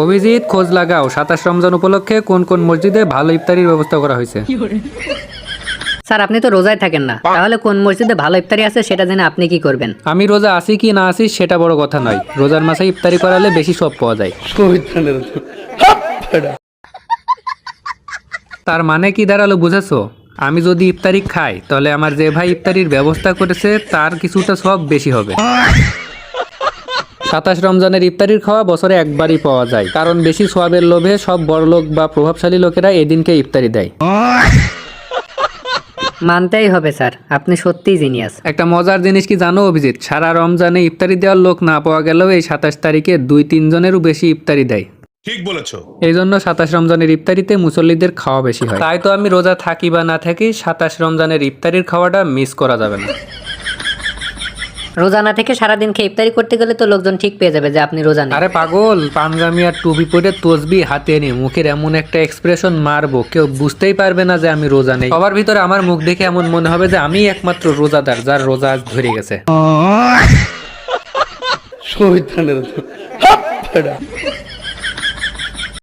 অভিজিৎ, খোঁজ লাগাও 27 রমজান উপলক্ষে কোন কোন মসজিদে ভালো ইফতারির ব্যবস্থা করা হয়েছে। স্যার আপনি তো রোজায় থাকেন না, তাহলে কোন মসজিদে ভালো ইফতারি আছে সেটা জেনে আপনি কি করবেন? আমি রোজা আছি কি না আছি সেটা বড় কথা নয়, রোজার মাসে ইফতারি করালে বেশি সব পাওয়া যায়। তার মানে কি দাঁড়ালো বুঝেছো? আমি যদি ইফতারি খাই তাহলে আমার যে ভাই ইফতারির ব্যবস্থা করেছে তার কিছুটা সব বেশি হবে। 27 রমজানের ইফতারির খাওয়া বছরে একবারই পাওয়া যায়, কারণ বেশি সোয়াবের লোভে সব বড়লোক বা প্রভাবশালী লোকেরা এদিনকে ইফতারি দেয়। মানতেই হবে স্যার, আপনি সত্যিই জিনিয়াস। একটা মজার জিনিস কি জানো অভিজিৎ, সারা রমজানে ইফতারি দেওয়ার লোক না পাওয়া গেলেও এই 27 তারিখে 2-3 জনেরও বেশি ইফতারি দেয়। ঠিক বলেছো। এই জন্য 27 রমজানের ইফতারিতে মুসল্লিদের খাওয়া বেশি হয়। তাই তো আমি রোজা থাকি বা না থাকি, 27 রমজানের ইফতারির খাওয়াটা মিস করা যাবে না। রোজা না থেকে সারাদিন খেয়ে ইফতারি করতে গেলে তো লোকজন ঠিক পেয়ে যাবে যে আপনি রোজা নেই। আরে পাগল, পাঞ্জাবি আর টুপি পরে তসবি হাতে নিয়ে মুখের এমন একটা এক্সপ্রেশন মারবো কেউ বুঝতেই পারবে না যে আমি রোজা নেই। সবার ভিতরে আমার মুখ দেখে এমন মনে হবে যে আমি একমাত্র রোজাদার যার রোজা আজ ধরে গেছে।